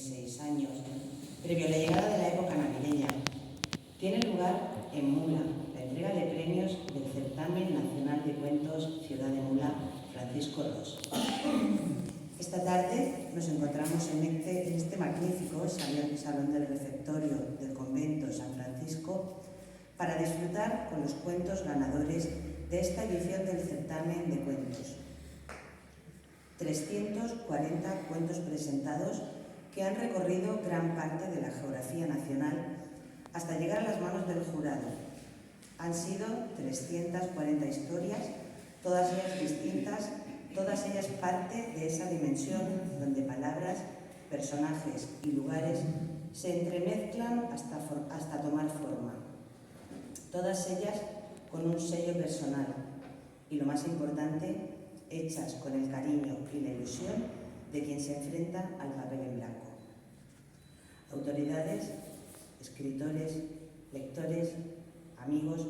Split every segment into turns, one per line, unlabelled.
16 años, previo a la llegada de la época navideña. Tiene lugar en Mula, la entrega de premios del Certamen Nacional de Cuentos Ciudad de Mula, Francisco Ros. Esta tarde nos encontramos en este magnífico salón del refectorio del convento San Francisco para disfrutar con los cuentos ganadores de esta edición del certamen de cuentos. 340 cuentos presentados que han recorrido gran parte de la geografía nacional hasta llegar a las manos del jurado. Han sido 340 historias, todas ellas distintas, todas ellas parte de esa dimensión donde palabras, personajes y lugares se entremezclan hasta tomar forma. Todas ellas con un sello personal y, lo más importante, hechas con el cariño y la ilusión de quien se enfrenta al papel en blanco. Autoridades, escritores, lectores, amigos,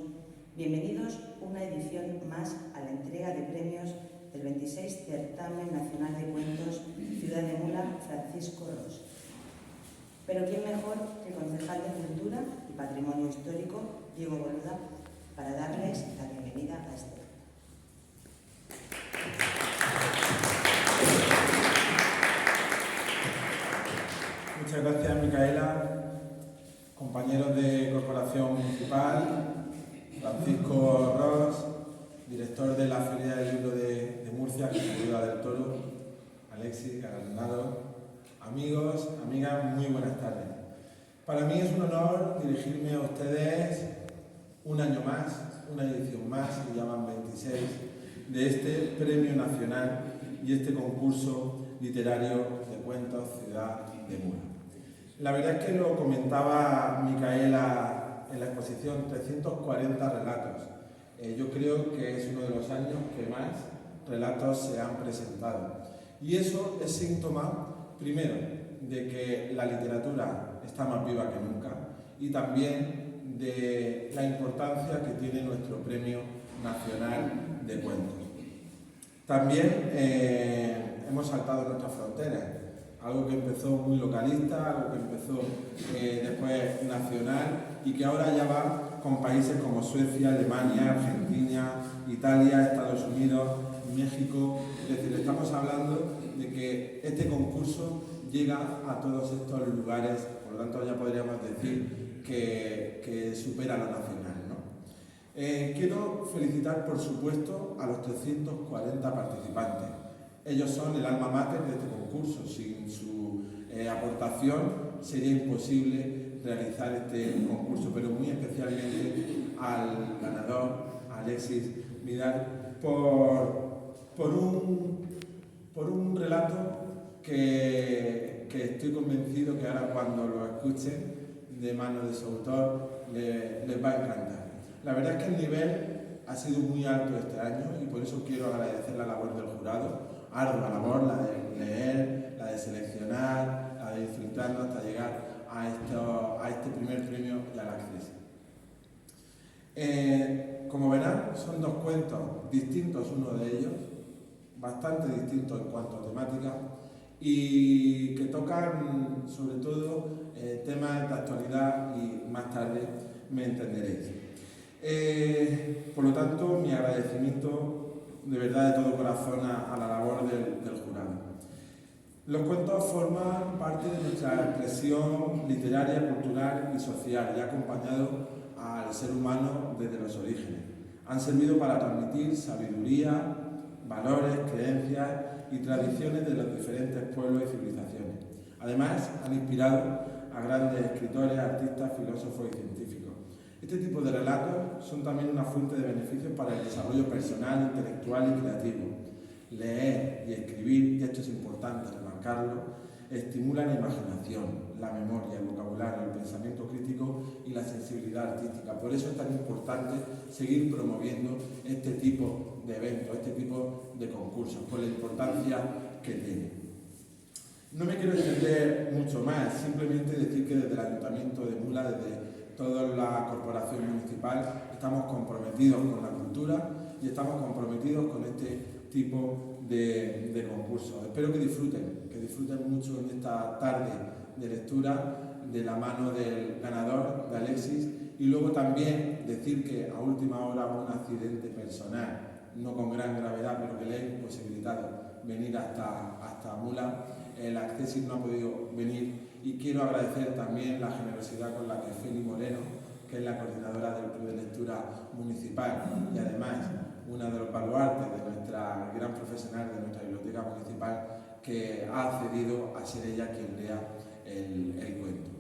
bienvenidos una edición más a la entrega de premios del 26 Certamen Nacional de Cuentos Ciudad de Mula, Francisco Ros. Pero quién mejor que el concejal de Cultura y Patrimonio Histórico, Diego Boluda, para darles la bienvenida a este.
Muchas gracias, Micaela, compañeros de Corporación Municipal, Francisco Ros, director de la Feria del Libro de Murcia, Ciudad del Toro, Alexis, galardonado, amigos, amigas, muy buenas tardes. Para mí es un honor dirigirme a ustedes un año más, una edición más, que llaman 26, de este Premio Nacional y este concurso literario de cuentos Ciudad de Mula. La verdad es que lo comentaba Micaela en la exposición, 340 relatos. Yo creo que es uno de los años que más relatos se han presentado. Y eso es síntoma, primero, de que la literatura está más viva que nunca y también de la importancia que tiene nuestro Premio Nacional de Cuentos. También hemos saltado nuestras fronteras, algo que empezó muy localista, algo que empezó después nacional y que ahora ya va con países como Suecia, Alemania, Argentina, Italia, Estados Unidos, México. Es decir, estamos hablando de que este concurso llega a todos estos lugares, por lo tanto ya podríamos decir que supera lo nacional, ¿no? Quiero felicitar, por supuesto, a los 340 participantes. Ellos son el alma mater de este concurso. Sin su aportación sería imposible realizar este concurso, pero muy especialmente al ganador, Alexis Vidal, por un relato que estoy convencido que ahora, cuando lo escuchen de manos de su autor, les va a encantar. La verdad es que el nivel ha sido muy alto este año y por eso quiero agradecer la labor del jurado, ardua labor, la de leer, la de seleccionar, la de disfrutarlo hasta llegar a este primer premio y al acceso. Como verán, son dos cuentos distintos, uno de ellos, bastante distintos en cuanto a temática, y que tocan sobre todo temas de actualidad, y más tarde me entenderéis. Por lo tanto, mi agradecimiento de verdad de todo corazón a la labor del jurado. Los cuentos forman parte de nuestra expresión literaria, cultural y social, y han acompañado al ser humano desde los orígenes. Han servido para transmitir sabiduría, valores, creencias y tradiciones de los diferentes pueblos y civilizaciones. Además, han inspirado a grandes escritores, artistas, filósofos y científicos. Este tipo de relatos son también una fuente de beneficios para el desarrollo personal, intelectual y creativo. Leer y escribir, y esto es importante remarcarlo, estimulan la imaginación, la memoria, el vocabulario, el pensamiento crítico y la sensibilidad artística. Por eso es tan importante seguir promoviendo este tipo de eventos, este tipo de concursos, por la importancia que tiene. No me quiero extender mucho más, simplemente decir que desde el Ayuntamiento de Mula, desde toda la corporación municipal, estamos comprometidos con la cultura y estamos comprometidos con este tipo de concurso. Espero que disfruten mucho en esta tarde de lectura de la mano del ganador, de Alexis, y luego también decir que a última hora un accidente personal, no con gran gravedad, pero que le ha imposibilitado venir hasta Mula. El Accessit no ha podido venir y quiero agradecer también la generosidad con la que Feli Moreno, que es la coordinadora del Club de Lectura Municipal y además una de los baluartes de nuestra gran profesional de nuestra biblioteca municipal, que ha accedido a ser ella quien lea el cuento.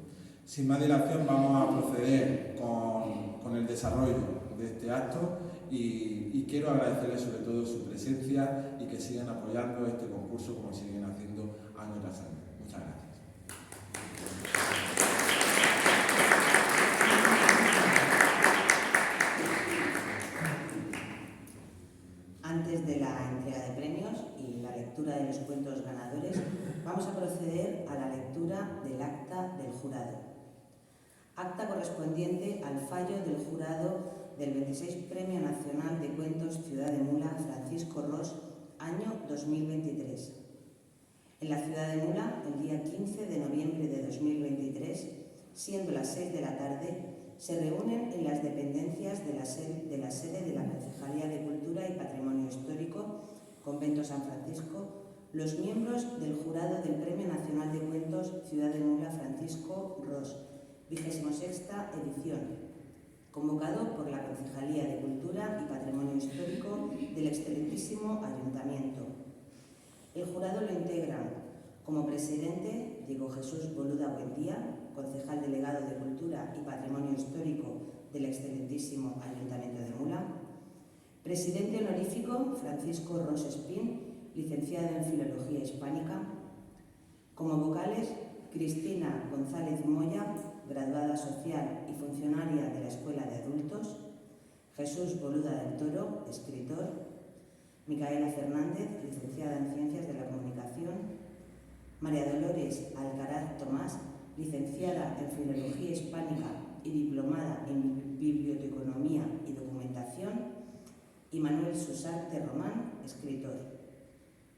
Sin más dilación vamos a proceder con el desarrollo de este acto y quiero agradecerles sobre todo su presencia y que sigan apoyando este concurso como siguen haciendo año tras año. Muchas gracias.
Antes de la entrega de premios y la lectura de los cuentos ganadores, vamos a proceder a la lectura del acta del jurado. Acta correspondiente al fallo del jurado del 26 Premio Nacional de Cuentos Ciudad de Mula Francisco Ros, año 2023. En la ciudad de Mula, el día 15 de noviembre de 2023, siendo las 6 de la tarde, se reúnen en las dependencias de la sede de la Concejalía de Cultura y Patrimonio Histórico, Convento San Francisco, los miembros del jurado del Premio Nacional de Cuentos Ciudad de Mula Francisco Ros, 26ª edición, convocado por la Concejalía de Cultura y Patrimonio Histórico del excelentísimo Ayuntamiento. El jurado lo integran como presidente Diego Jesús Boluda Buendía, concejal delegado de Cultura y Patrimonio Histórico del excelentísimo Ayuntamiento de Mula; presidente honorífico Francisco Ros Espín, licenciado en Filología Hispánica; como vocales Cristina González Moya, graduada social y funcionaria de la Escuela de Adultos; Jesús Boluda del Toro, escritor; Micaela Fernández, licenciada en Ciencias de la Comunicación; María Dolores Alcaraz Tomás, licenciada en Filología Hispánica y diplomada en Biblioteconomía y Documentación; y Manuel Susarte Román, escritor.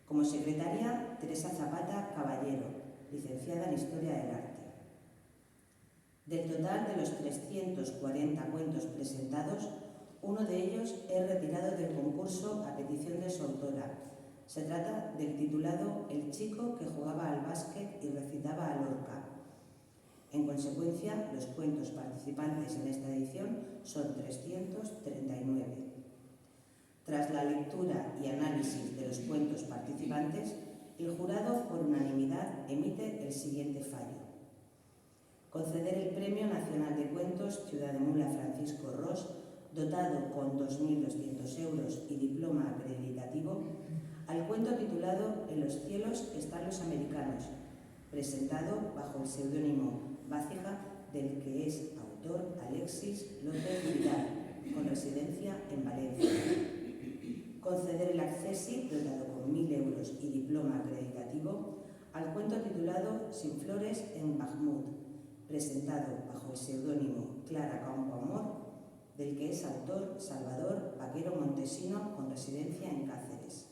Como secretaria, Teresa Zapata Caballero, licenciada en Historia del Arte. Del total de los 340 cuentos presentados, uno de ellos es retirado del concurso a petición de su autora. Se trata del titulado El chico que jugaba al básquet y recitaba a Lorca. En consecuencia, los cuentos participantes en esta edición son 339. Tras la lectura y análisis de los cuentos participantes, el jurado, por unanimidad, emite el siguiente fallo. Conceder el Premio Nacional de Cuentos Ciudad de Mula Francisco Ros, dotado con 2.200 euros y diploma acreditativo, al cuento titulado En los cielos están los americanos, presentado bajo el seudónimo Bácija, del que es autor Alexis López Vidal, con residencia en Valencia. Conceder el Accessit, dotado con 1.000 euros y diploma acreditativo, al cuento titulado Sin flores en Bakhmut, presentado bajo el seudónimo Clara Campo Amor, del que es autor Salvador Vaquero Montesino, con residencia en Cáceres.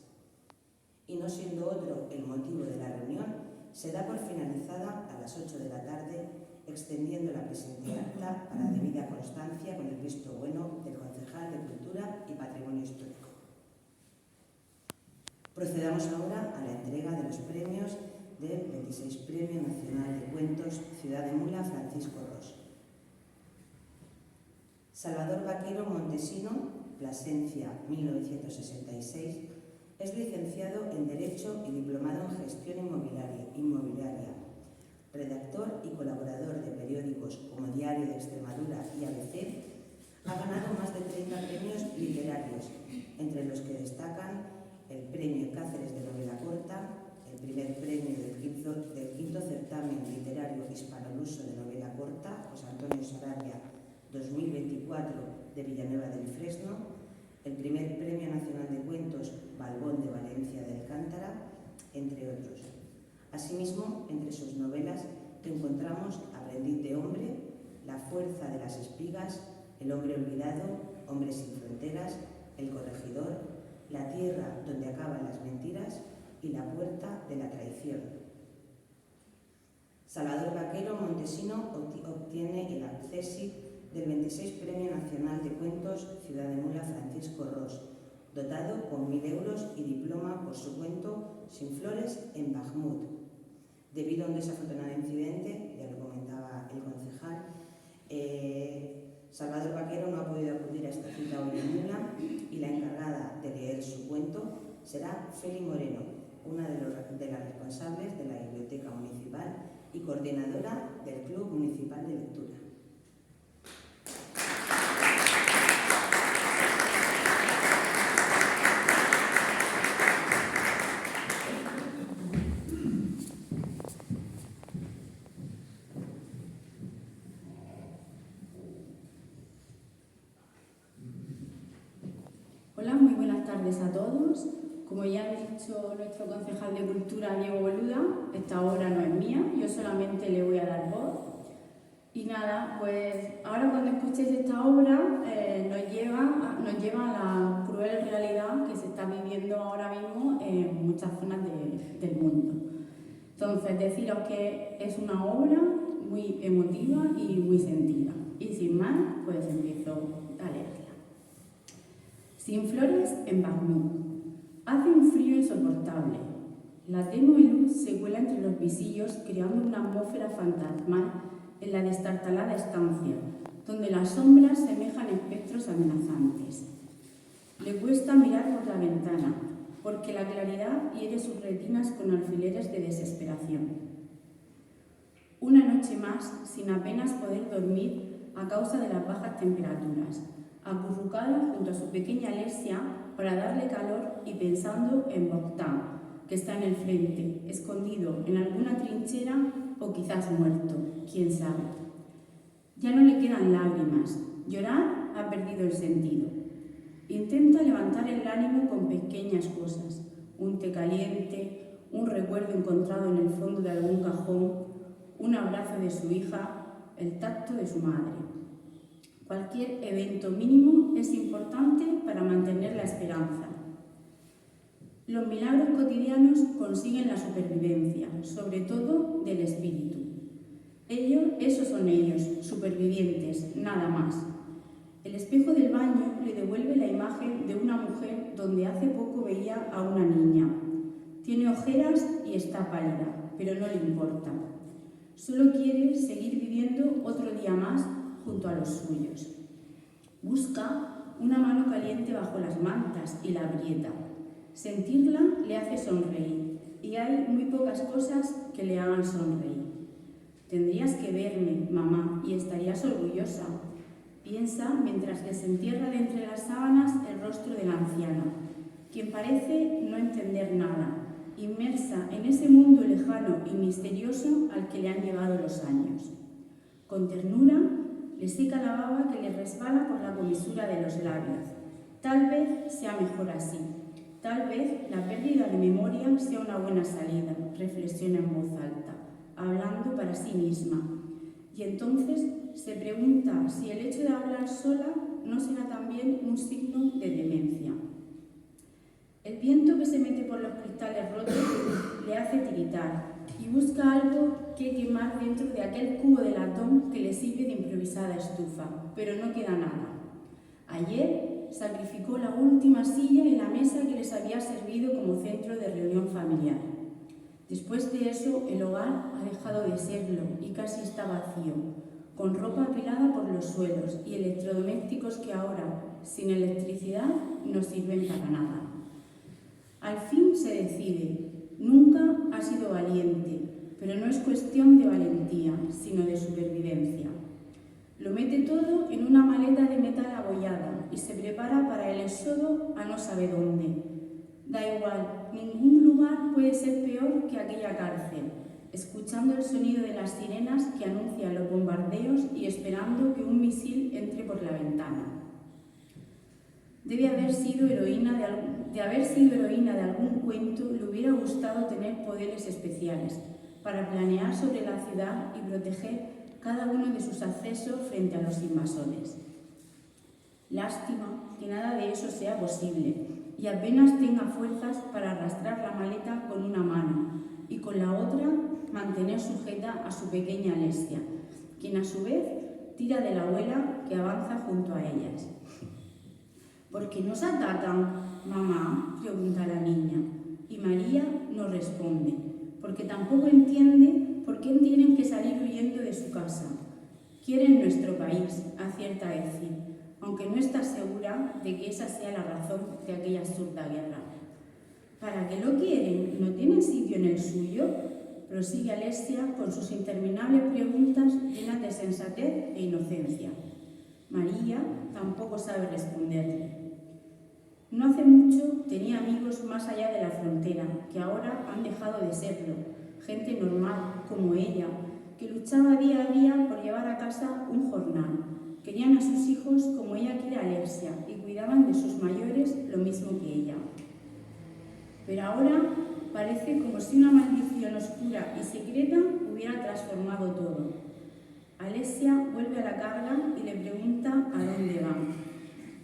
Y no siendo otro el motivo de la reunión, se da por finalizada a las 8 de la tarde, extendiendo la presente acta para debida constancia con el visto bueno del concejal de Cultura y Patrimonio Histórico. Procedamos ahora a la entrega de los premios del 26 Premio Nacional de Cuentos Ciudad de Mula Francisco Ros. Salvador Vaquero Montesino, Plasencia, 1966, es licenciado en Derecho y diplomado en Gestión Inmobiliaria, redactor y colaborador de periódicos como Diario de Extremadura y ABC. Ha ganado más de 30 premios literarios, entre los que destacan el Premio Cáceres de Novela Corta, el primer premio del quinto certamen literario hispanoluso de novela corta, José Antonio Sarabia 2024 de Villanueva del Fresno, el primer Premio Nacional de Cuentos Balbón de Valencia de Alcántara, entre otros. Asimismo, entre sus novelas encontramos Aprendiz de hombre, La fuerza de las espigas, El hombre olvidado, Hombres sin fronteras, El corregidor, la tierra donde acaban las mentiras y la puerta de la traición. Salvador Vaquero Montesino obtiene el accésit del 26 Premio Nacional de Cuentos Ciudad de Mula Francisco Ros, dotado con 1.000 euros y diploma por su cuento Sin flores en Bakhmut. Debido a un desafortunado incidente, ya lo comentaba el concejal, Salvador Vaquero no ha podido acudir a esta cita hoy en Mula y la encargada de leer su cuento será Feli Moreno, una de las responsables de la Biblioteca Municipal y coordinadora del Club Municipal de Lectura.
Hola, muy buenas tardes a todos. Como ya ha dicho nuestro concejal de Cultura, Diego Boluda, esta obra no es mía, yo solamente le voy a dar voz. Y nada, pues ahora cuando escuchéis esta obra nos lleva a la cruel realidad que se está viviendo ahora mismo en muchas zonas del mundo. Entonces, deciros que es una obra muy emotiva y muy sentida. Y sin más, pues empiezo a leerla. Sin flores en Bakhmut. Hace un frío insoportable. La tenue luz se cuela entre los visillos, creando una atmósfera fantasmal en la destartalada estancia, donde las sombras semejan espectros amenazantes. Le cuesta mirar por la ventana, porque la claridad hiere sus retinas con alfileres de desesperación. Una noche más, sin apenas poder dormir a causa de las bajas temperaturas, acurrucada junto a su pequeña Alesia para darle calor y pensando en Bogdan, que está en el frente, escondido en alguna trinchera o quizás muerto, quién sabe. Ya no le quedan lágrimas, llorar ha perdido el sentido. Intenta levantar el ánimo con pequeñas cosas, un té caliente, un recuerdo encontrado en el fondo de algún cajón, un abrazo de su hija, el tacto de su madre. Cualquier evento mínimo es importante para mantener la esperanza. Los milagros cotidianos consiguen la supervivencia, sobre todo del espíritu. Esos son ellos, supervivientes, nada más. El espejo del baño le devuelve la imagen de una mujer donde hace poco veía a una niña. Tiene ojeras y está pálida, pero no le importa. Solo quiere seguir viviendo otro día más junto a los suyos. Busca una mano caliente bajo las mantas y la aprieta. Sentirla le hace sonreír, y hay muy pocas cosas que le hagan sonreír. Tendrías que verme, mamá, y estarías orgullosa. Piensa mientras desentierra de entre las sábanas el rostro de la anciana, quien parece no entender nada, inmersa en ese mundo lejano y misterioso al que le han llevado los años. Con ternura, le seca la baba que le resbala por la comisura de los labios. Tal vez sea mejor así. Tal vez la pérdida de memoria sea una buena salida, reflexiona en voz alta, hablando para sí misma. Y entonces se pregunta si el hecho de hablar sola no será también un signo de demencia. El viento que se mete por los cristales rotos le hace tiritar y busca algo que quemar dentro de aquel cubo de latón que le sirve de improvisada estufa, pero no queda nada. Ayer sacrificó la última silla y la mesa que les había servido como centro de reunión familiar. Después de eso, el hogar ha dejado de serlo y casi está vacío, con ropa apilada por los suelos y electrodomésticos que ahora, sin electricidad, no sirven para nada. Al fin se decide. Nunca ha sido valiente, pero no es cuestión de valentía, sino de supervivencia. Lo mete todo en una maleta de metal abollada y se prepara para el éxodo a no sabe dónde. Da igual, ningún lugar puede ser peor que aquella cárcel, escuchando el sonido de las sirenas que anuncian los bombardeos y esperando que un misil entre por la ventana. De haber sido heroína de algún cuento, le hubiera gustado tener poderes especiales para planear sobre la ciudad y proteger cada uno de sus accesos frente a los invasores. Lástima que nada de eso sea posible y apenas tenga fuerzas para arrastrar la maleta con una mano y con la otra mantener sujeta a su pequeña Alessia, quien a su vez tira de la abuela que avanza junto a ellas. ¿Por qué nos atacan, mamá?, pregunta la niña, y María no responde, porque tampoco entiende por qué tienen que salir huyendo de su casa. Quieren nuestro país, acierta a decir, aunque no está segura de que esa sea la razón de aquella absurda guerra. ¿Para qué lo quieren? ¿No tienen sitio en el suyo?, prosigue Alessia con sus interminables preguntas llenas de sensatez e inocencia. María tampoco sabe responderle. No hace mucho tenía amigos más allá de la frontera, que ahora han dejado de serlo, gente normal, como ella, que luchaba día a día por llevar a casa un jornal. Querían a sus hijos como ella quiere a Alessia y cuidaban de sus mayores lo mismo que ella. Pero ahora parece como si una maldición oscura y secreta hubiera transformado todo. Alessia vuelve a la carga y le pregunta a dónde van.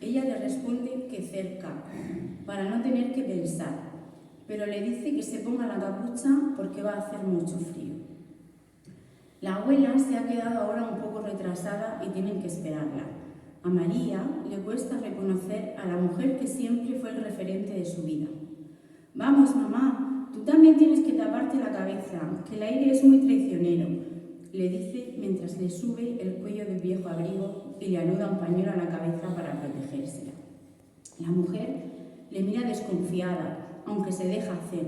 Ella le responde que cerca, para no tener que pensar, pero le dice que se ponga la capucha porque va a hacer mucho frío. La abuela se ha quedado ahora un poco retrasada y tienen que esperarla. A María le cuesta reconocer a la mujer que siempre fue el referente de su vida. «Vamos, mamá, tú también tienes que taparte la cabeza, que el aire es muy traicionero», le dice mientras le sube el cuello del viejo abrigo y le anuda un pañuelo a la cabeza para protegérsela. La mujer le mira desconfiada, aunque se deja hacer,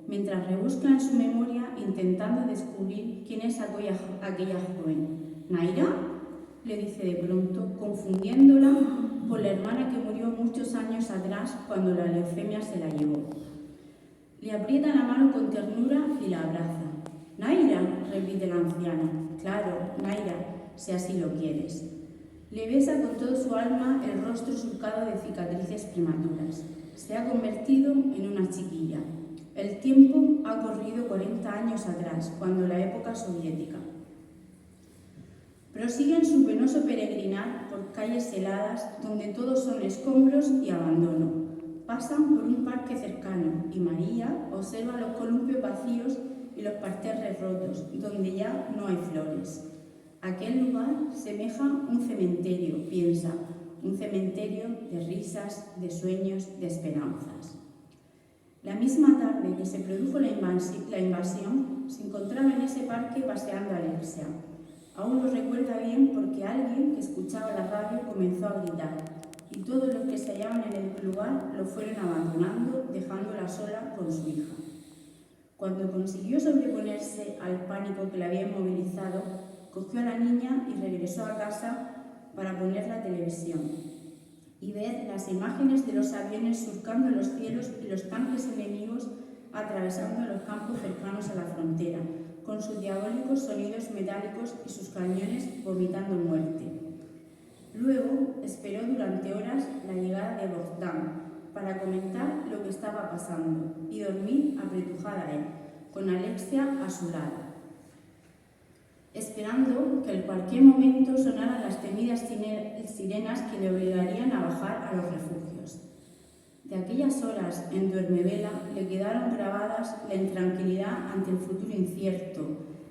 mientras rebusca en su memoria intentando descubrir quién es aquella joven. «¿Naira?», le dice de pronto, confundiéndola con la hermana que murió muchos años atrás cuando la leucemia se la llevó. Le aprieta la mano con ternura y la abraza. «¿Naira?», repite la anciana. «Claro, Naira, si así lo quieres». Le besa con todo su alma el rostro surcado de cicatrices prematuras. Se ha convertido en una chiquilla. El tiempo ha corrido 40 años atrás, cuando la época soviética. Prosiguen su penoso peregrinar por calles heladas donde todos son escombros y abandono. Pasan por un parque cercano y María observa los columpios vacíos y los parterres rotos, donde ya no hay flores. Aquel lugar semeja un cementerio, piensa, un cementerio de risas, de sueños, de esperanzas. La misma tarde que se produjo la invasión, se encontraba en ese parque paseando a Alessia. Aún lo recuerda bien porque alguien que escuchaba la radio comenzó a gritar y todos los que se hallaban en el lugar lo fueron abandonando, dejándola sola con su hija. Cuando consiguió sobreponerse al pánico que la había inmovilizado, cogió a la niña y regresó a casa para poner la televisión y ver las imágenes de los aviones surcando los cielos y los tanques enemigos atravesando los campos cercanos a la frontera, con sus diabólicos sonidos metálicos y sus cañones vomitando muerte. Luego esperó durante horas la llegada de Bogdan para comentar lo que estaba pasando y dormir apretujada a él, con Alessia a su lado, esperando que en cualquier momento sonaran las temidas sirenas que le obligarían a bajar a los refugios. De aquellas horas en Duermevela le quedaron grabadas la intranquilidad ante el futuro incierto,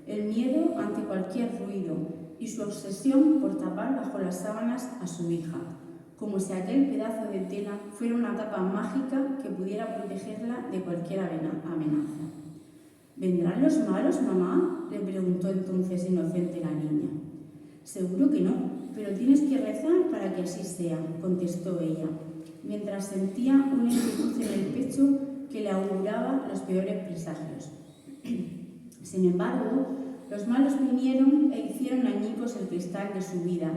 el miedo ante cualquier ruido y su obsesión por tapar bajo las sábanas a su hija, como si aquel pedazo de tela fuera una capa mágica que pudiera protegerla de cualquier amenaza. «¿Vendrán los malos, mamá?», le preguntó entonces inocente la niña. «Seguro que no, pero tienes que rezar para que así sea», contestó ella, mientras sentía una inquietud en el pecho que le auguraba los peores presagios. Sin embargo, los malos vinieron e hicieron añicos el cristal de su vida,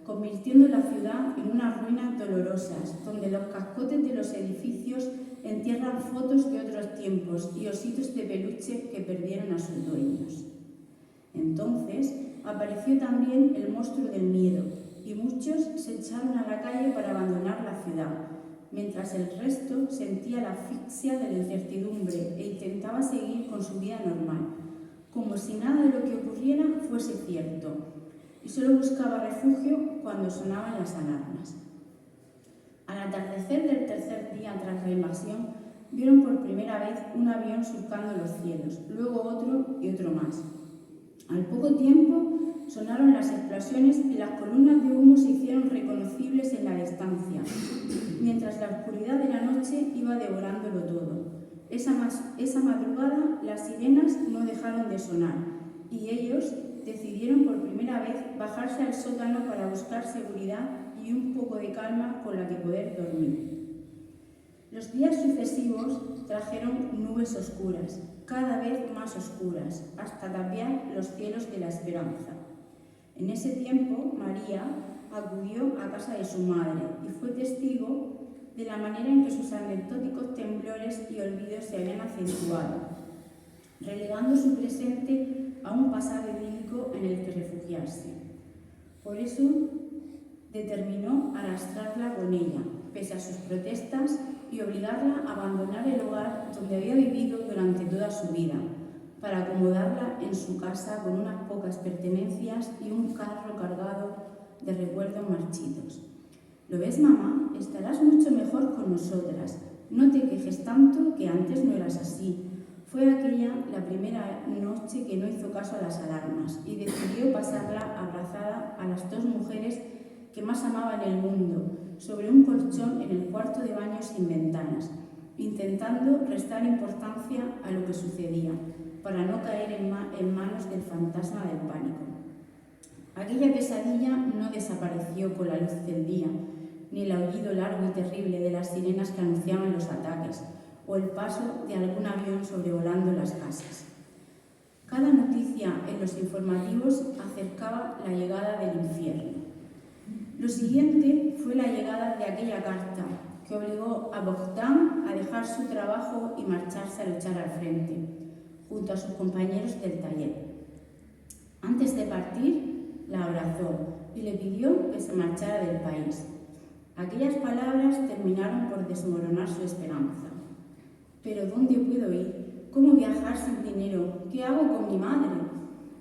convirtiendo la ciudad en unas ruinas dolorosas, donde los cascotes de los edificios entierran fotos de otros tiempos y ositos de peluche que perdieron a sus dueños. Entonces apareció también el monstruo del miedo, y muchos se echaron a la calle para abandonar la ciudad, mientras el resto sentía la asfixia de la incertidumbre e intentaba seguir con su vida normal, como si nada de lo que ocurriera fuese cierto, y solo buscaba refugio cuando sonaban las alarmas. Al atardecer del tercer día tras la invasión, vieron por primera vez un avión surcando los cielos, luego otro y otro más. Al poco tiempo sonaron las explosiones y las columnas de humo se hicieron reconocibles en la distancia, mientras la oscuridad de la noche iba devorándolo todo. Esa madrugada las sirenas no dejaron de sonar y ellos decidieron por primera vez bajarse al sótano para buscar seguridad y un poco de calma con la que poder dormir. Los días sucesivos trajeron nubes oscuras, cada vez más oscuras, hasta tapiar los cielos de la esperanza. En ese tiempo, María acudió a casa de su madre y fue testigo de la manera en que sus anecdóticos temblores y olvidos se habían acentuado, relegando su presente a un pasado idílico en el que refugiarse. Por eso determinó arrastrarla con ella, pese a sus protestas, y obligarla a abandonar el hogar donde había vivido durante toda su vida, para acomodarla en su casa con unas pocas pertenencias y un carro cargado de recuerdos marchitos. ¿Lo ves, mamá? Estarás mucho mejor con nosotras. No te quejes tanto, que antes no eras así. Fue aquella la primera noche que no hizo caso a las alarmas y decidió pasarla abrazada a las dos mujeres que más amaba en el mundo, sobre un colchón en el cuarto de baño sin ventanas, intentando restar importancia a lo que sucedía, para no caer en manos del fantasma del pánico. Aquella pesadilla no desapareció con la luz del día, ni el aullido largo y terrible de las sirenas que anunciaban los ataques, o el paso de algún avión sobrevolando las casas. Cada noticia en los informativos acercaba la llegada del infierno. Lo siguiente fue la llegada de aquella carta que obligó a Bogdan a dejar su trabajo y marcharse a luchar al frente, junto a sus compañeros del taller. Antes de partir, la abrazó y le pidió que se marchara del país. Aquellas palabras terminaron por desmoronar su esperanza. ¿Pero dónde puedo ir? ¿Cómo viajar sin dinero? ¿Qué hago con mi madre?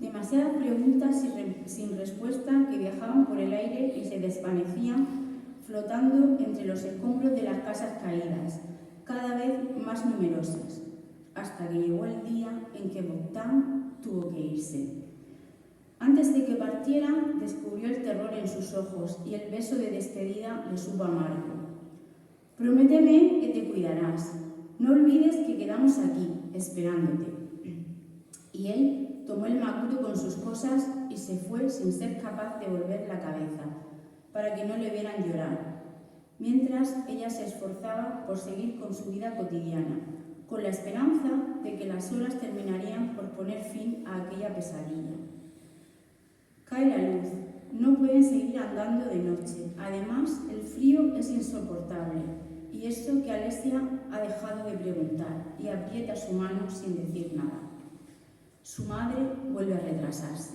Demasiadas preguntas sin respuesta que viajaban por el aire y se desvanecían, flotando entre los escombros de las casas caídas, cada vez más numerosas, hasta que llegó el día en que Bogdan tuvo que irse. Antes de que partiera, descubrió el terror en sus ojos y el beso de despedida le supo amargo. Prométeme que te cuidarás. No olvides que quedamos aquí, esperándote. Y él tomó el macuto con sus cosas y se fue sin ser capaz de volver la cabeza, para que no le vieran llorar, mientras ella se esforzaba por seguir con su vida cotidiana, con la esperanza de que las horas terminarían por poner fin a aquella pesadilla. Cae la luz, no pueden seguir andando de noche, además el frío es insoportable, y esto que Alesia ha dejado de preguntar y aprieta su mano sin decir nada. Su madre vuelve a retrasarse.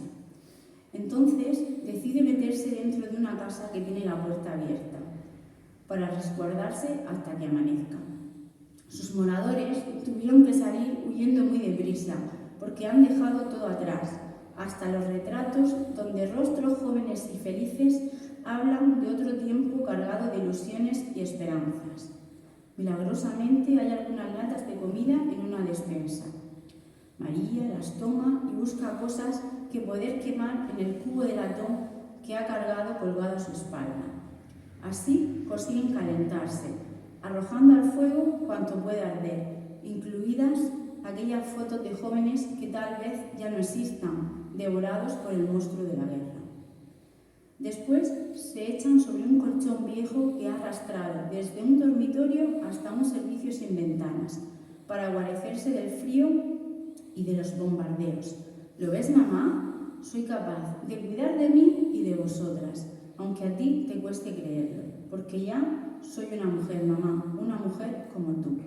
Entonces decide meterse dentro de una casa que tiene la puerta abierta, para resguardarse hasta que amanezca. Sus moradores tuvieron que salir huyendo muy deprisa, porque han dejado todo atrás, hasta los retratos donde rostros jóvenes y felices hablan de otro tiempo cargado de ilusiones y esperanzas. Milagrosamente hay algunas latas de comida en una despensa. María las toma y busca cosas que poder quemar en el cubo de latón que ha cargado colgado a su espalda. Así consiguen calentarse, arrojando al fuego cuanto puede arder, incluidas aquellas fotos de jóvenes que tal vez ya no existan, devorados por el monstruo de la guerra. Después se echan sobre un colchón viejo que ha arrastrado desde un dormitorio hasta un servicio sin ventanas, para guarecerse del frío y de los bombardeos. ¿Lo ves, mamá? Soy capaz de cuidar de mí y de vosotras, aunque a ti te cueste creerlo, porque ya soy una mujer, mamá, una mujer como tú.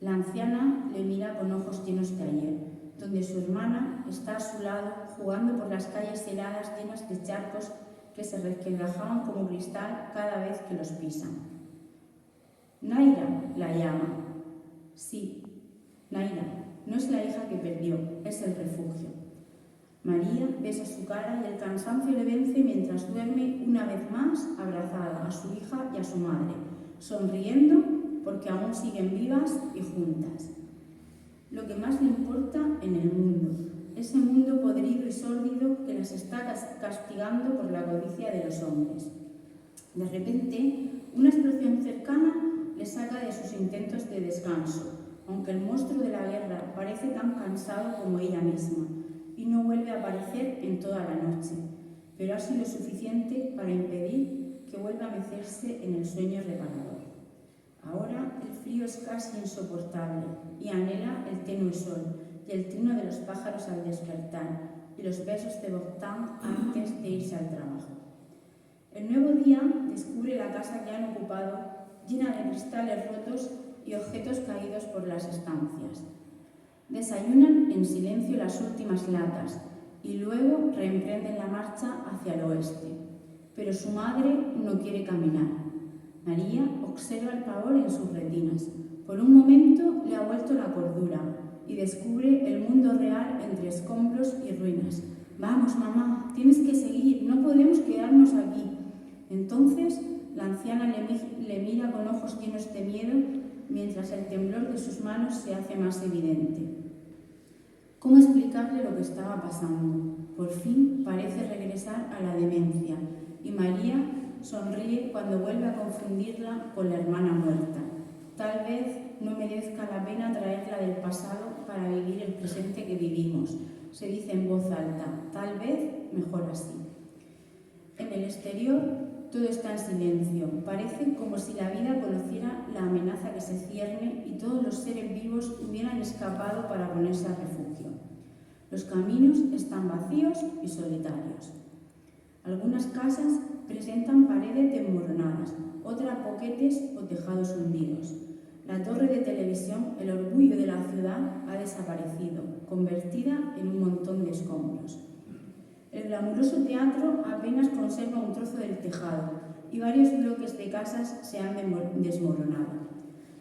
La anciana le mira con ojos llenos de ayer, donde su hermana está a su lado jugando por las calles heladas llenas de charcos que se resquebrajaban como cristal cada vez que los pisan. Naira la llama. Sí, Naira, no es la hija que perdió, es el refugio. María besa su cara y el cansancio le vence mientras duerme una vez más abrazada a su hija y a su madre, sonriendo porque aún siguen vivas y juntas. Lo que más le importa en el mundo, ese mundo podrido y sórdido que las está castigando por la codicia de los hombres. De repente, una explosión cercana le saca de sus intentos de descanso, aunque el monstruo de la guerra parece tan cansado como ella misma, y no vuelve a aparecer en toda la noche, pero ha sido suficiente para impedir que vuelva a mecerse en el sueño reparador. Ahora el frío es casi insoportable y anhela el tenue sol y el trino de los pájaros al despertar y los besos de Bogdan antes de irse al trabajo. El nuevo día descubre la casa que han ocupado llena de cristales rotos y objetos caídos por las estancias. Desayunan en silencio las últimas latas y luego reemprenden la marcha hacia el oeste. Pero su madre no quiere caminar. María observa el pavor en sus retinas. Por un momento le ha vuelto la cordura y descubre el mundo real entre escombros y ruinas. «Vamos, mamá, tienes que seguir, no podemos quedarnos aquí». Entonces la anciana le mira con ojos llenos de miedo mientras el temblor de sus manos se hace más evidente. ¿Cómo explicarle lo que estaba pasando? Por fin parece regresar a la demencia y María sonríe cuando vuelve a confundirla con la hermana muerta. Tal vez no merezca la pena traerla del pasado para vivir el presente que vivimos, se dice en voz alta, tal vez mejor así. En el exterior todo está en silencio, parece como si la vida conociera la amenaza que se cierne y todos los seres vivos hubieran escapado para ponerse a refugio. Los caminos están vacíos y solitarios. Algunas casas presentan paredes desmoronadas, otras boquetes o tejados hundidos. La torre de televisión, el orgullo de la ciudad, ha desaparecido, convertida en un montón de escombros. El glamuroso teatro apenas conserva un trozo del tejado y varios bloques de casas se han desmoronado.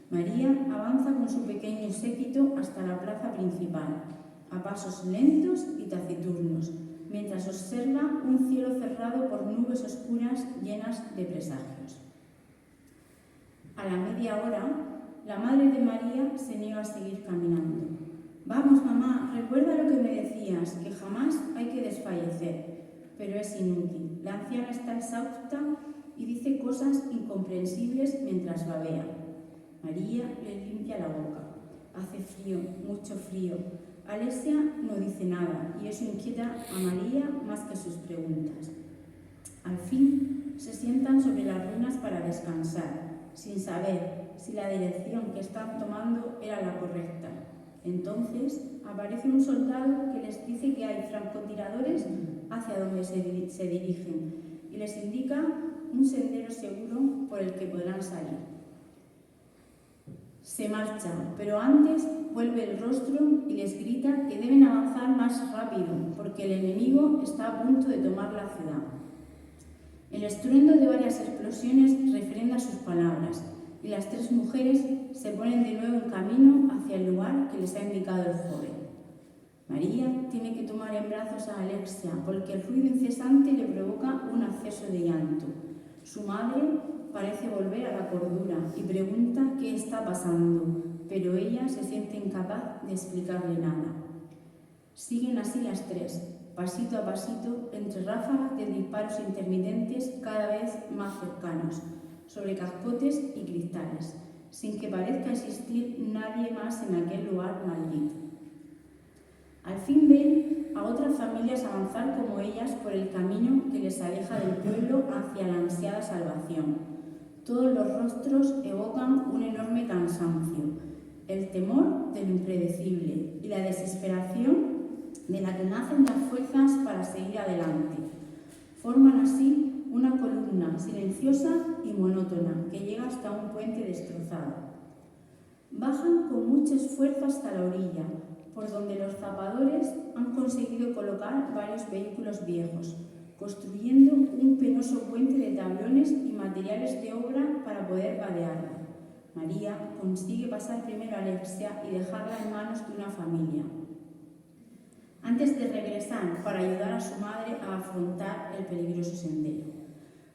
María avanza con su pequeño séquito hasta la plaza principal, a pasos lentos y taciturnos, mientras observa un cielo cerrado por nubes oscuras llenas de presagios. A la media hora, la madre de María se niega a seguir caminando. «Vamos, mamá, recuerda lo que me decías, que jamás hay que desfallecer». Pero es inútil. La anciana está exhausta y dice cosas incomprensibles mientras babea. María le limpia la boca. Hace frío, mucho frío. Alesia no dice nada y eso inquieta a María más que sus preguntas. Al fin se sientan sobre las ruinas para descansar, sin saber si la dirección que están tomando era la correcta. Entonces aparece un soldado que les dice que hay francotiradores hacia donde se dirigen y les indica un sendero seguro por el que podrán salir. Se marchan, pero antes vuelve el rostro y les grita que deben avanzar más rápido porque el enemigo está a punto de tomar la ciudad. El estruendo de varias explosiones refrenda sus palabras y las tres mujeres se ponen de nuevo en camino hacia el lugar que les ha indicado el joven. María tiene que tomar en brazos a Alexia porque el ruido incesante le provoca un acceso de llanto. Su madre parece volver a la cordura y pregunta qué está pasando, pero ella se siente incapaz de explicarle nada. Siguen así las tres, pasito a pasito, entre ráfagas de disparos intermitentes cada vez más cercanos, sobre cascotes y cristales, sin que parezca existir nadie más en aquel lugar maldito. Al fin ven a otras familias avanzar como ellas por el camino que les aleja del pueblo hacia la ansiada salvación. Todos los rostros evocan un enorme cansancio, el temor de lo impredecible y la desesperación de la que nacen las fuerzas para seguir adelante. Forman así una columna silenciosa y monótona que llega hasta un puente destrozado. Bajan con mucho esfuerzo hasta la orilla, por donde los zapadores han conseguido colocar varios vehículos viejos, construyendo un penoso puente de tablones y materiales de obra para poder vadearla. María consigue pasar primero a Alexia y dejarla en manos de una familia. antes de regresar para ayudar a su madre a afrontar el peligroso sendero.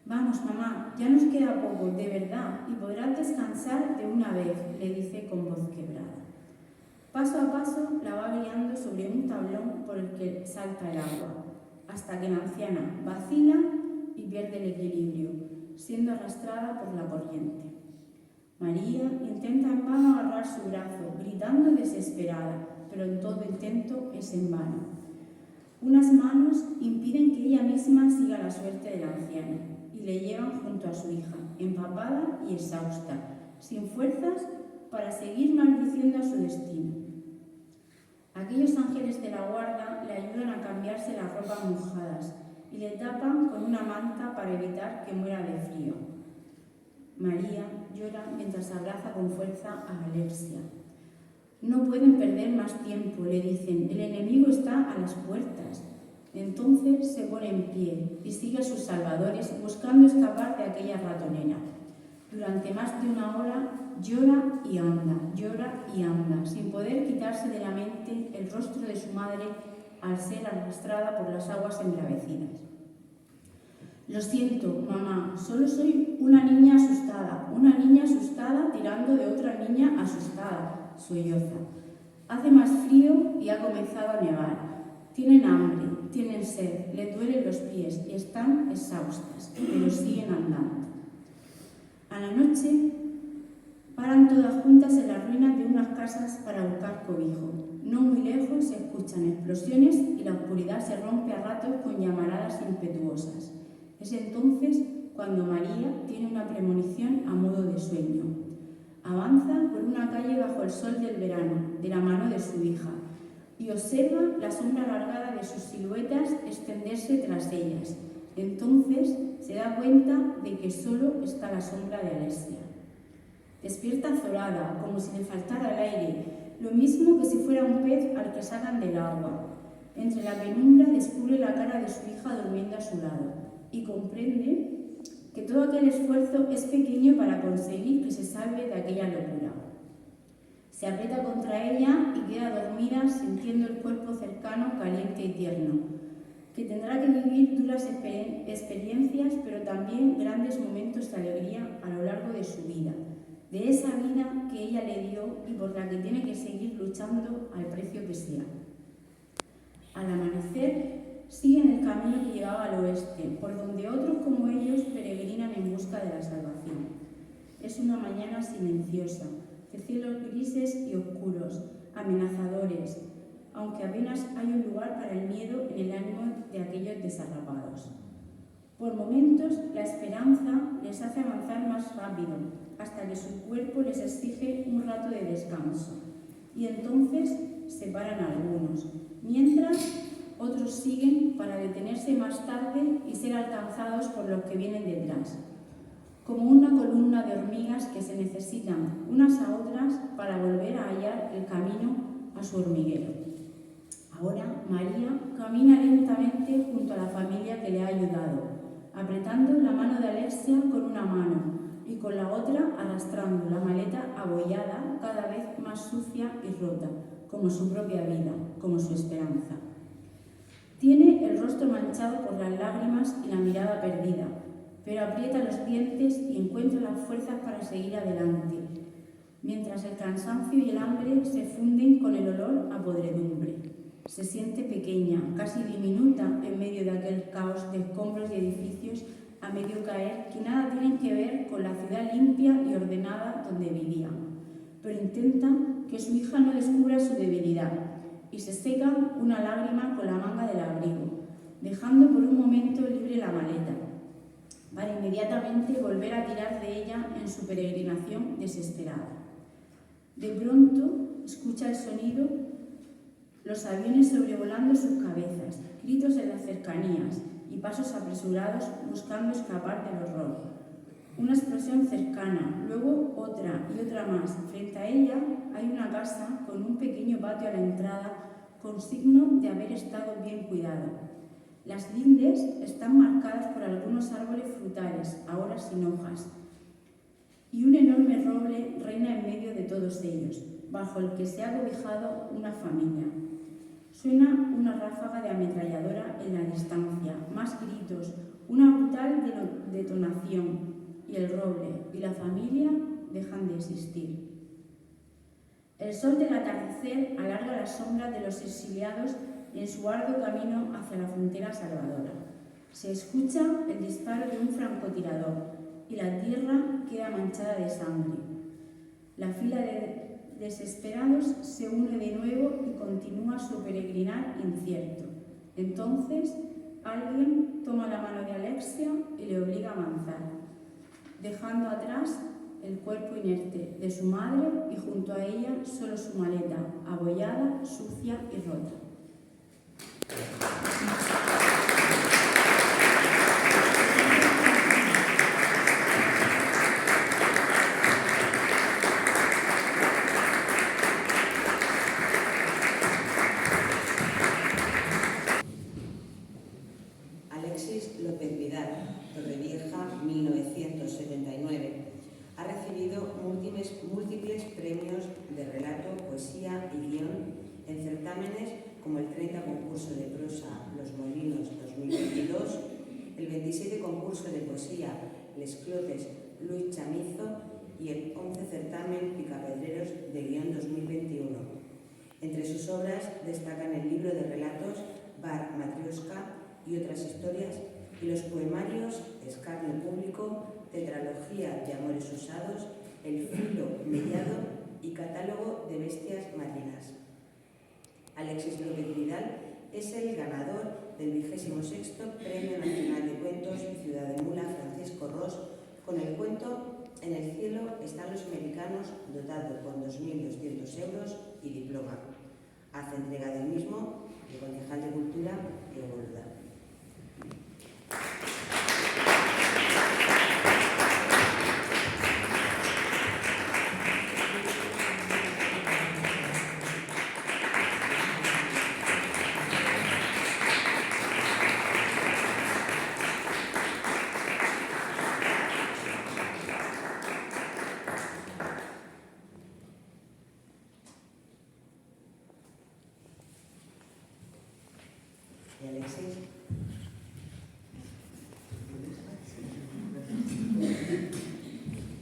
«Vamos, mamá, ya nos queda poco, de verdad, y podrás descansar de una vez», le dice con voz quebrada. Paso a paso la va guiando sobre un tablón por el que salta el agua, hasta que la anciana vacila y pierde el equilibrio, siendo arrastrada por la corriente. María intenta en vano agarrar su brazo, gritando desesperada, pero en todo intento es en vano. Unas manos impiden que ella misma siga la suerte de la anciana y le llevan junto a su hija, empapada y exhausta, sin fuerzas para seguir maldiciendo a su destino. Aquellos ángeles de la guarda le ayudan a cambiarse las ropas mojadas y le tapan con una manta para evitar que muera de frío. María llora mientras abraza con fuerza a Alexia. «No pueden perder más tiempo», le dicen, «el enemigo está a las puertas». Entonces se pone en pie y sigue a sus salvadores buscando escapar de aquella ratonera. Durante más de una hora llora y anda, sin poder quitarse de la mente el rostro de su madre al ser arrastrada por las aguas embravecidas. «Lo siento, mamá, solo soy una niña asustada tirando de otra niña asustada», solloza. Hace más frío y ha comenzado a nevar. Tienen hambre, tienen sed, les duelen los pies y están exhaustas, pero siguen andando. A la noche paran todas juntas en las ruinas de unas casas para buscar cobijo. No muy lejos se escuchan explosiones y la oscuridad se rompe a ratos con llamaradas impetuosas. Es entonces cuando María tiene una premonición a modo de sueño. Avanza por una calle bajo el sol del verano, de la mano de su hija, y observa la sombra alargada de sus siluetas extenderse tras ellas. Entonces se da cuenta de que solo está la sombra de Alexia. Despierta azorada, como si le faltara el aire, lo mismo que si fuera un pez al que sacan del agua. Entre la penumbra descubre la cara de su hija durmiendo a su lado y comprende que todo aquel esfuerzo es pequeño para conseguir que se salve de aquella locura. Se aprieta contra ella y queda dormida sintiendo el cuerpo cercano, caliente y tierno, que tendrá que vivir duras experiencias, pero también grandes momentos de alegría a lo largo de su vida, de esa vida que ella le dio y por la que tiene que seguir luchando al precio que sea. Al amanecer, siguen el camino que llevaba al oeste, por donde otros como ellos peregrinan en busca de la salvación. Es una mañana silenciosa, de cielos grises y oscuros, amenazadores, aunque apenas hay un lugar para el miedo en el ánimo de aquellos desarrapados. Por momentos, la esperanza les hace avanzar más rápido, hasta que su cuerpo les exige un rato de descanso, y entonces se paran algunos, mientras otros siguen para detenerse más tarde y ser alcanzados por los que vienen detrás, como una columna de hormigas que se necesitan unas a otras para volver a hallar el camino a su hormiguero. Ahora María camina lentamente junto a la familia que le ha ayudado, apretando la mano de Alexia con una mano y con la otra arrastrando la maleta abollada, cada vez más sucia y rota, como su propia vida, como su esperanza. Tiene el rostro manchado por las lágrimas y la mirada perdida, pero aprieta los dientes y encuentra las fuerzas para seguir adelante, mientras el cansancio y el hambre se funden con el olor a podredumbre. Se siente pequeña, casi diminuta, en medio de aquel caos de escombros y edificios a medio caer que nada tienen que ver con la ciudad limpia y ordenada donde vivía. Pero intenta que su hija no descubra su debilidad y se seca una lágrima con la manga del abrigo, dejando por un momento libre la maleta, para inmediatamente volver a tirar de ella en su peregrinación desesperada. De pronto escucha el sonido, los aviones sobrevolando sus cabezas, gritos en las cercanías y pasos apresurados buscando escapar del horror. Una explosión cercana, luego otra y otra más. Frente a ella hay una casa con un pequeño patio a la entrada con signo de haber estado bien cuidado. Las lindes están marcadas por algunos árboles frutales, ahora sin hojas, y un enorme roble reina en medio de todos ellos, bajo el que se ha cobijado una familia. Suena una ráfaga de ametralladora en la distancia, más gritos, una brutal detonación, y el roble y la familia dejan de existir. El sol del atardecer alarga las sombras de los exiliados en su arduo camino hacia la frontera salvadora. Se escucha el disparo de un francotirador y la tierra queda manchada de sangre. La fila de desesperados se une de nuevo y continúa su peregrinar incierto. Entonces, alguien toma la mano de Alexia y le obliga a avanzar, dejando atrás el cuerpo inerte de su madre y junto a ella solo su maleta, abollada, sucia y rota.
Alexis López Vidal, Torrevieja, 1979. Ha recibido múltiples premios de relato, poesía y guión en certámenes como el 30 Concurso de Prosa Los Molinos 2022, el 27 Concurso de Poesía Les Clotes Luis Chamizo y el 11 Certamen Picapedreros de Guión 2021. Entre sus obras destacan el libro de relatos Bar Matrioska y otras historias y los poemarios Escarnio Público, Tetralogía de Amores Usados, El Filo Mellado y Catálogo de Bestias Marinas. Alexis López Vidal es el ganador del 26º Premio Nacional de Cuentos Ciudad de Mula Francisco Ros con el cuento En el cielo están los americanos, dotado con 2.200 euros y diploma. Hace entrega del mismo el concejal de Cultura, Diego Boluda. ¿Y Alexis?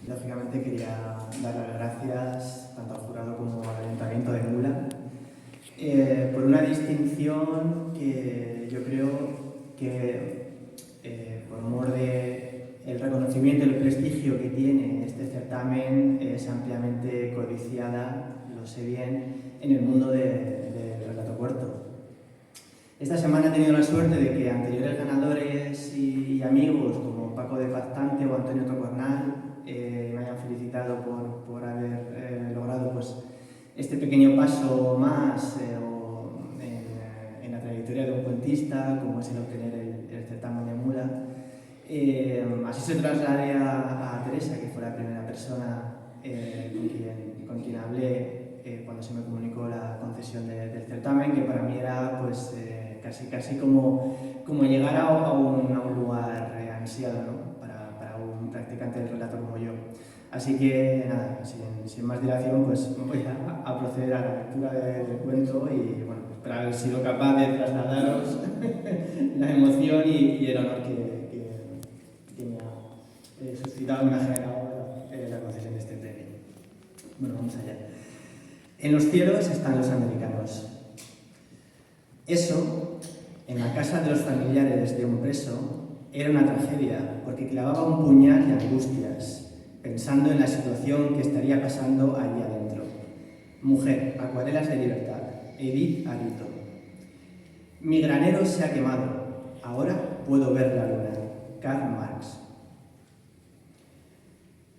Lógicamente quería dar las gracias tanto al jurado como al Ayuntamiento de Mula por una distinción que yo creo que por mor de el reconocimiento y el prestigio que tiene este certamen es ampliamente codiciada, lo sé bien, en el mundo del relato corto. Esta semana he tenido la suerte de que anteriores ganadores y amigos como Paco de Pactante o Antonio Tocornal me hayan felicitado por haber logrado pues, este pequeño paso más en la trayectoria de un cuentista, como es el obtener el certamen de Mula. Así se trasladé a Teresa, que fue la primera persona con quien hablé cuando se me comunicó la concesión del certamen, que para mí era pues, casi como llegar a un lugar ansiado, ¿no? para un practicante del relato como yo. Así que nada, sin más dilación, pues voy a proceder a la lectura del cuento y bueno, espero haber sido capaz de trasladaros la emoción y el honor que me ha suscitado, me ha generado la concesión de este premio. Bueno, vamos allá. En los cielos están los americanos. Eso, en la casa de los familiares de un preso, era una tragedia, porque clavaba un puñal de angustias, pensando en la situación que estaría pasando allí adentro. Mujer, Acuarelas de Libertad, Edith Arito. Mi granero se ha quemado, ahora puedo ver la luna. Karl Marx.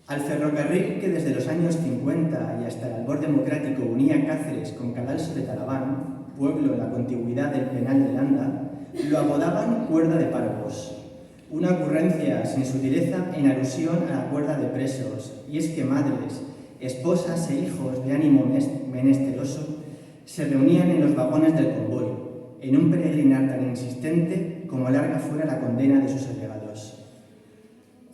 Al ferrocarril que desde los años 50 y hasta el albor democrático unía Cáceres con Cadalso de Talaván, pueblo en la contigüidad del penal de Landa, lo apodaban cuerda de párvulos. Una ocurrencia sin sutileza en alusión a la cuerda de presos, y es que madres, esposas e hijos de ánimo menesteroso se reunían en los vagones del convoy, en un peregrinar tan insistente como larga fuera la condena de sus allegados.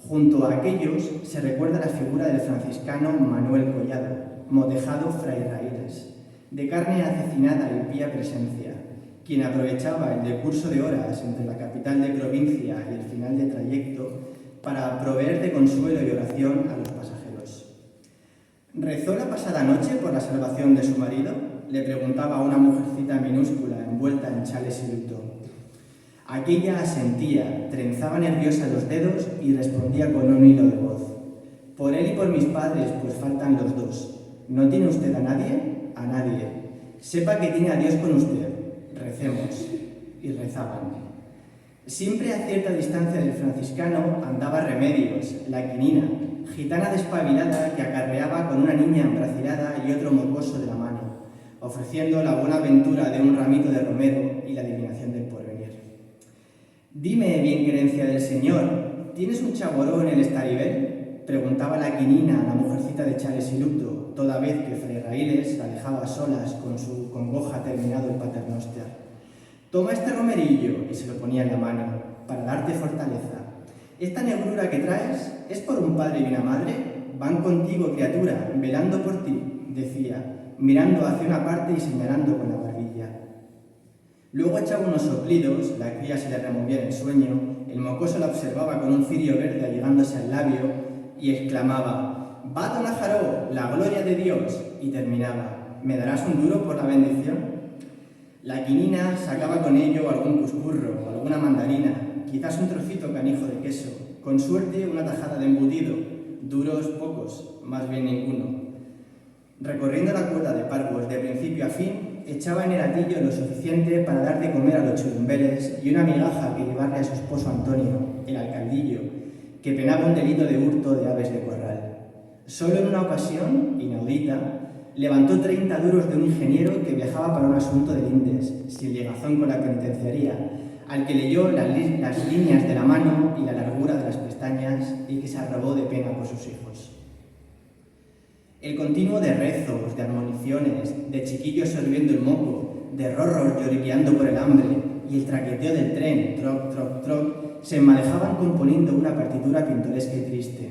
Junto a aquellos se recuerda la figura del franciscano Manuel Collado, motejado fray raíles, de carne acecinada y pía presencia, quien aprovechaba el decurso de horas entre la capital de provincia y el final de trayecto para proveer de consuelo y oración a los pasajeros. ¿Rezó la pasada noche por la salvación de su marido?, le preguntaba a una mujercita minúscula envuelta en chales y luto. Aquella asentía, trenzaba nerviosa los dedos y respondía con un hilo de voz. Por él y por mis padres, pues faltan los dos. ¿No tiene usted a nadie? A nadie. Sepa que tiene a Dios con usted. Recemos. Y rezaban. Siempre a cierta distancia del franciscano andaba Remedios, la quinina, gitana despabilada que acarreaba con una niña embracilada y otro mocoso de la mano, ofreciendo la buena aventura de un ramito de romero y la adivinación del porvenir. Dime, bien querencia del Señor, ¿tienes un chaboró en el estaribel?, preguntaba la quinina a la mujercita de chales y luto, toda vez que Fray Raíles la dejaba a solas con su congoja terminado el paternoster. Toma este romerillo, y se lo ponía en la mano, para darte fortaleza. Esta negrura que traes es por un padre y una madre. Van contigo, criatura, velando por ti, decía, mirando hacia una parte y señalando con la barbilla. Luego echaba unos soplidos, la cría se le removía en el sueño, el mocoso la observaba con un cirio verde allegándose al labio y exclamaba, «Va don Ajaró, la gloria de Dios», y terminaba, «¿Me darás un duro por la bendición?». La quinina sacaba con ello algún cuscurro o alguna mandarina, quizás un trocito canijo de queso, con suerte una tajada de embutido, duros pocos, más bien ninguno. Recorriendo la cuerda de Parvos de principio a fin, echaba en el atillo lo suficiente para dar de comer a los churumbeles y una migaja que llevarle a su esposo Antonio, el alcaldillo, que penaba un delito de hurto de aves de corral. Solo en una ocasión, inaudita, levantó 30 duros de un ingeniero que viajaba para un asunto de lindes, sin ligazón con la penitenciaría, al que leyó las líneas de la mano y la largura de las pestañas y que se arrobó de pena por sus hijos. El continuo de rezos, de admoniciones, de chiquillos sorbiendo el moco, de rorros lloriqueando por el hambre y el traqueteo del tren, troc, troc, troc, se enmadejaban componiendo una partitura pintoresca y triste.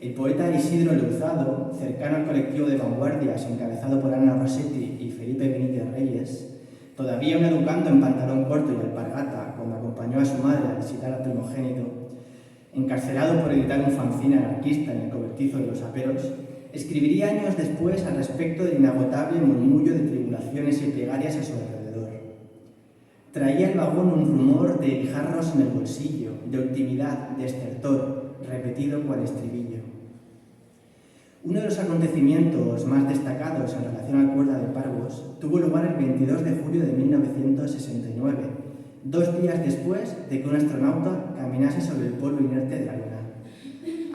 El poeta Isidro Leuzado, cercano al colectivo de vanguardias encabezado por Ana Rossetti y Felipe Benítez Reyes, todavía un educando en pantalón corto y alpargata cuando acompañó a su madre a visitar al primogénito, encarcelado por editar un fanzine anarquista en el cobertizo de los aperos, escribiría años después al respecto del inagotable murmullo de tribulaciones y plegarias a su alrededor. Traía el vagón un rumor de guijarros en el bolsillo, de ultimidad, de estertor, repetido cual estribillo. Uno de los acontecimientos más destacados en relación al cuerda de Parvos tuvo lugar el 22 de julio de 1969, 2 días después de que un astronauta caminase sobre el polvo inerte de la Luna.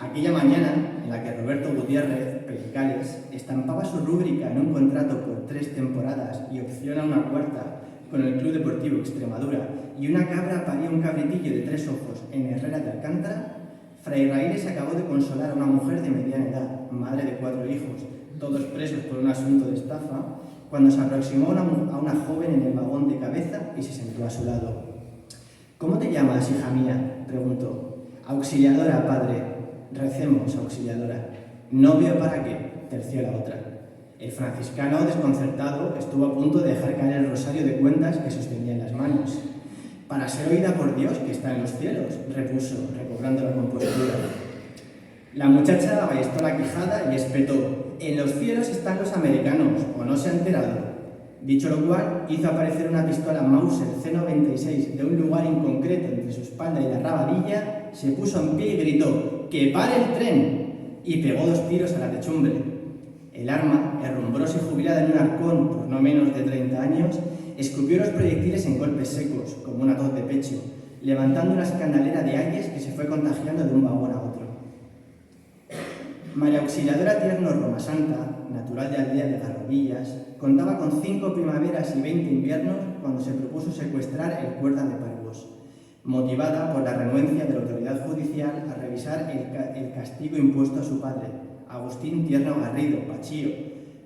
Aquella mañana, en la que Roberto Gutiérrez, Pelicales, estampaba su rúbrica en un contrato por 3 temporadas y opción a una 4ª con el Club Deportivo Extremadura, y una cabra paría un cabritillo de 3 ojos en Herrera de Alcántara, Fray Raíles acabó de consolar a una mujer de mediana edad, madre de 4 hijos, todos presos por un asunto de estafa, cuando se aproximó a una joven en el vagón de cabeza y se sentó a su lado. «¿Cómo te llamas, hija mía?», preguntó. «Auxiliadora, padre». «Recemos, auxiliadora». «No veo para qué», terció la otra. El franciscano, desconcertado, estuvo a punto de dejar caer el rosario de cuentas que sostenía en las manos. «Para ser oída por Dios, que está en los cielos», repuso, recobrando la compostura. La muchacha aballestó la quijada y espetó: «En los cielos están los americanos, ¿o no se ha enterado?». Dicho lo cual, hizo aparecer una pistola Mauser C96 de un lugar inconcreto entre su espalda y la rabadilla, se puso en pie y gritó: «¡Que pare el tren!», y pegó 2 tiros a la techumbre. El arma, herrumbrosa y jubilada en un arcón por no menos de 30 años, escupió los proyectiles en golpes secos, como una tos de pecho, levantando una escandalera de ayes que se fue contagiando de un vagón a otro. María Auxiliadora Tierno Romasanta, natural de Aldea de Garrobillas, contaba con 5 primaveras y 20 inviernos cuando se propuso secuestrar el cuerda de Parvos, motivada por la renuencia de la autoridad judicial a revisar el castigo impuesto a su padre, Agustín Tierno Garrido, Pachío,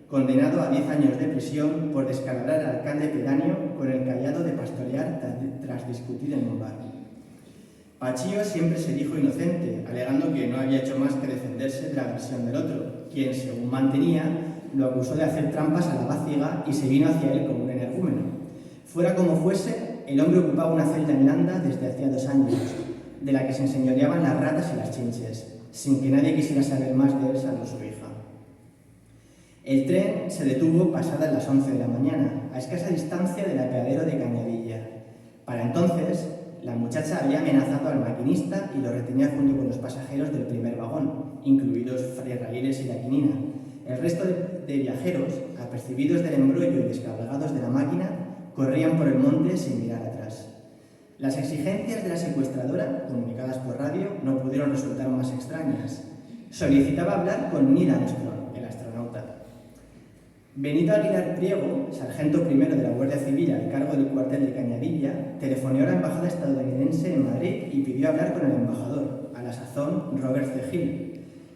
condenado a 10 años de prisión por descalabrar al alcalde pedáneo con el callado de pastorear tras discutir en un bar. Pachío siempre se dijo inocente, alegando que no había hecho más que defenderse de la versión del otro, quien, según mantenía, lo acusó de hacer trampas a la váciga y se vino hacia él como un energúmeno. Fuera como fuese, el hombre ocupaba una celda en Landa desde hacía 2 años, de la que se enseñoreaban las ratas y las chinches, sin que nadie quisiera saber más de él salvo su hija. El tren se detuvo pasadas las 11 de la mañana, a escasa distancia del apeadero de Cañadilla. Para entonces, la muchacha había amenazado al maquinista y lo retenía junto con los pasajeros del primer vagón, incluidos Fray Raíles y la Quinina. El resto de viajeros, apercibidos del embrollo y descabalgados de la máquina, corrían por el monte sin mirar atrás. Las exigencias de la secuestradora, comunicadas por radio, no pudieron resultar más extrañas. Solicitaba hablar con Neil Armstrong, el astronauta. Benito Aguilar Priego, sargento primero de la Guardia Civil al cargo del cuartel de Cañadilla, telefoneó a la embajada estadounidense en Madrid y pidió hablar con el embajador, a la sazón Robert C. Hill.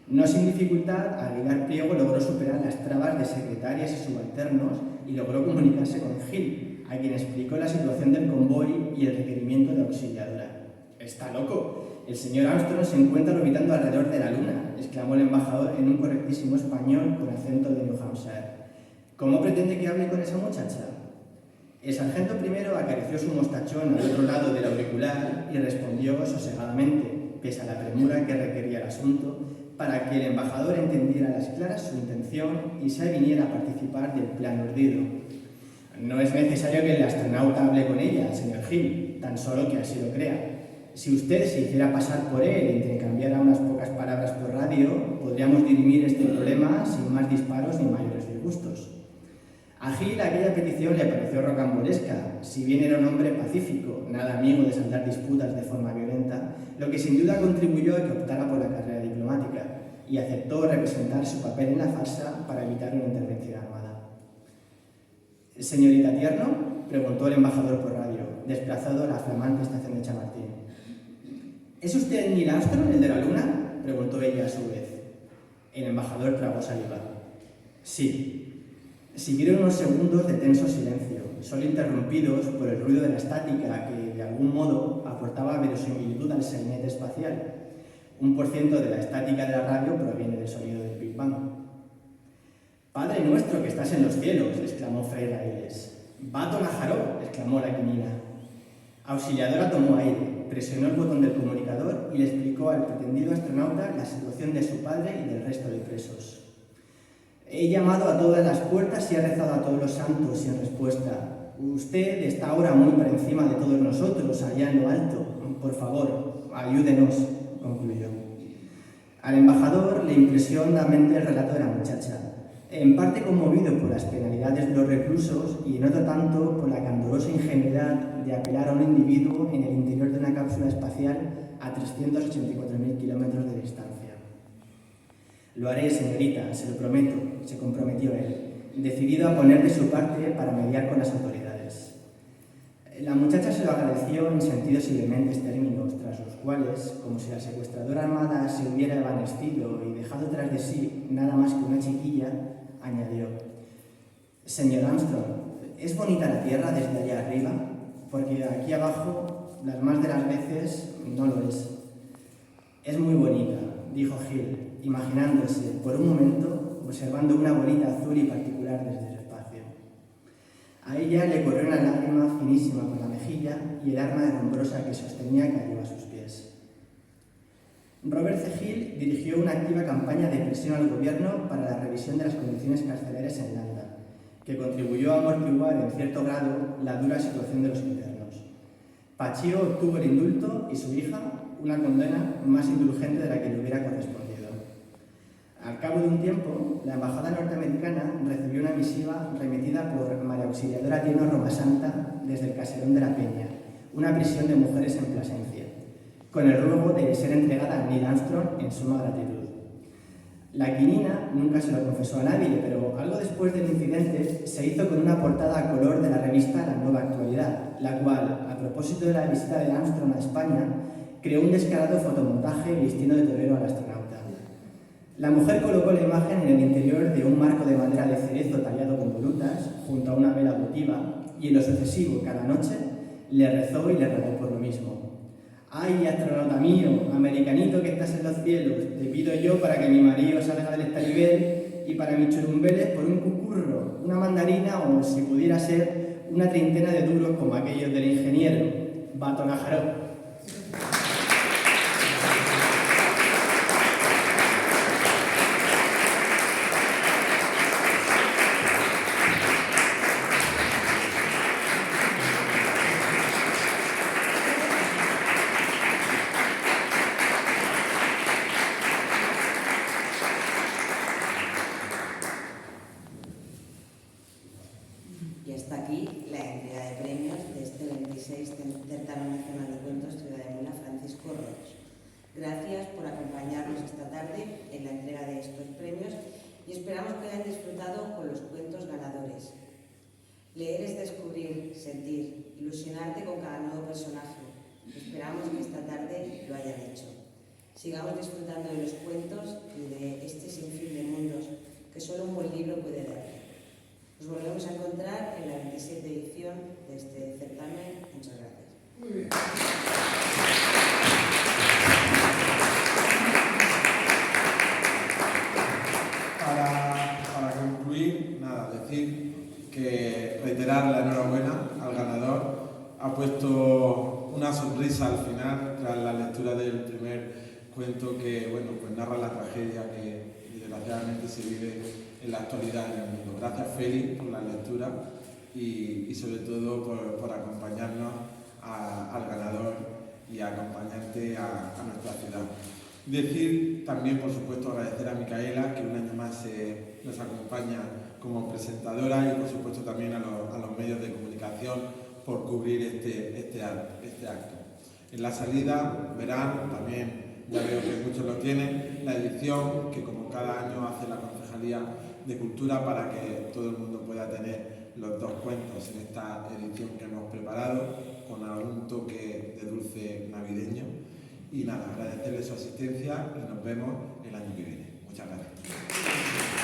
No sin dificultad, Aguilar Priego logró superar las trabas de secretarias y subalternos y logró comunicarse con Hill, a quien explicó la situación del convoy y el requerimiento de auxiliadora. «¡Está loco! El señor Armstrong se encuentra orbitando alrededor de la Luna», exclamó el embajador en un correctísimo español con acento de New Hampshire. «¿Cómo pretende que hable con esa muchacha?». El sargento primero acarició su mostachón al otro lado del auricular y respondió sosegadamente, pese a la premura que requería el asunto, para que el embajador entendiera a las claras su intención y se aviniera a participar del plan urdido. «No es necesario que el astronauta hable con ella, señor Hill, tan solo que así lo crea. Si usted se hiciera pasar por él e intercambiara unas pocas palabras por radio, podríamos dirimir este problema sin más disparos ni mayores disgustos». A Hill aquella petición le pareció rocambolesca, si bien era un hombre pacífico, nada amigo de saldar disputas de forma violenta, lo que sin duda contribuyó a que optara por la carrera diplomática y aceptó representar su papel en la farsa para evitar una intervención armada. «¿Señorita Tierno?», preguntó el embajador por radio, desplazado a la flamante estación de Chamartín. «¿Es usted Neil Armstrong, el de la Luna?», preguntó ella a su vez. El embajador tragó saliva. «Sí». Siguieron unos segundos de tenso silencio, solo interrumpidos por el ruido de la estática que, de algún modo, aportaba verosimilitud al sainete espacial. 1% de la estática de la radio proviene del sonido del Big Bang. «Padre nuestro que estás en los cielos», exclamó Fray Raíles. «Bato Najaró», exclamó la Quinina. Auxiliadora tomó aire, presionó el botón del comunicador y le explicó al pretendido astronauta la situación de su padre y del resto de presos. «He llamado a todas las puertas y he rezado a todos los santos sin respuesta. Usted está ahora muy por encima de todos nosotros, allá en lo alto. Por favor, ayúdenos», concluyó. Al embajador le impresionó hondamente el relato de la muchacha, en parte conmovido por las penalidades de los reclusos y en otro tanto por la candorosa ingenuidad de apelar a un individuo en el interior de una cápsula espacial a 384.000 kilómetros de distancia. «Lo haré, señorita, se lo prometo», se comprometió él, decidido a poner de su parte para mediar con las autoridades. La muchacha se lo agradeció en sentidos y vehementes términos, tras los cuales, como si la secuestradora armada se hubiera evanecido y dejado tras de sí nada más que una chiquilla, añadió: «Señor Armstrong, ¿es bonita la Tierra desde allá arriba? Porque aquí abajo, las más de las veces, no lo es». «Es muy bonita», dijo Hill, imaginándose por un momento observando una bolita azul y particular desde el espacio. A ella le corrió una lágrima finísima por la mejilla y el arma herrumbrosa que sostenía cayó a sus pies. Robert C. Hill dirigió una activa campaña de presión al gobierno para la revisión de las condiciones carcelarias en Landa, que contribuyó a amortiguar en cierto grado la dura situación de los internos. Pachío obtuvo el indulto y su hija una condena más indulgente de la que le hubiera correspondido. Al cabo de un tiempo, la embajada norteamericana recibió una misiva remitida por María Auxiliadora Tierno Romasanta desde el Caserón de la Peña, una prisión de mujeres en Plasencia, con el ruego de ser entregada a Neil Armstrong en suma gratitud. La Quinina nunca se lo confesó a nadie, pero algo después del incidente se hizo con una portada a color de la revista La Nueva Actualidad, la cual, a propósito de la visita de Armstrong a España, creó un descarado fotomontaje vistiendo de torero al astronauta. La mujer colocó la imagen en el interior de un marco de madera de cerezo tallado con volutas, junto a una vela votiva, y en lo sucesivo, cada noche, le rezó y le rogó por lo mismo. «Ay, astronauta mío, americanito que estás en los cielos, te pido yo para que mi marido salga del estalibel y para mis churumbeles por un cucurro, una mandarina o, si pudiera ser, una treintena de duros como aquellos del ingeniero Batonajaro.
Y hasta aquí la entrega de premios de este 26 Certamen Nacional de Cuentos Ciudad de Mula Francisco Roig. Gracias por acompañarnos esta tarde en la entrega de estos premios y esperamos que hayan disfrutado con los cuentos ganadores. Leer es descubrir, sentir, ilusionarte con cada nuevo personaje. Esperamos que esta tarde lo hayan hecho. Sigamos disfrutando de los cuentos y de este sinfín de mundos que solo un buen libro puede dar. Nos volvemos a encontrar en la 27 edición de este certamen. Muchas gracias.
Muy bien. Para concluir, nada, decir que reiterar la enhorabuena al ganador. Ha puesto una sonrisa al final tras la lectura del primer cuento que, bueno, pues narra la tragedia que desgraciadamente se vive en la actualidad en el mundo. Gracias, Félix, por la lectura y sobre todo por acompañarnos al ganador y acompañarte a nuestra ciudad. Decir también, por supuesto, agradecer a Micaela, que un año más nos acompaña como presentadora, y por supuesto también a los medios de comunicación por cubrir este acto. En la salida verán, también ya veo que muchos lo tienen, la edición que como cada año hace la Concejalía de Cultura para que todo el mundo pueda tener los dos cuentos en esta edición que hemos preparado con algún toque de dulce navideño. Y nada, agradecerles su asistencia y nos vemos el año que viene. Muchas gracias.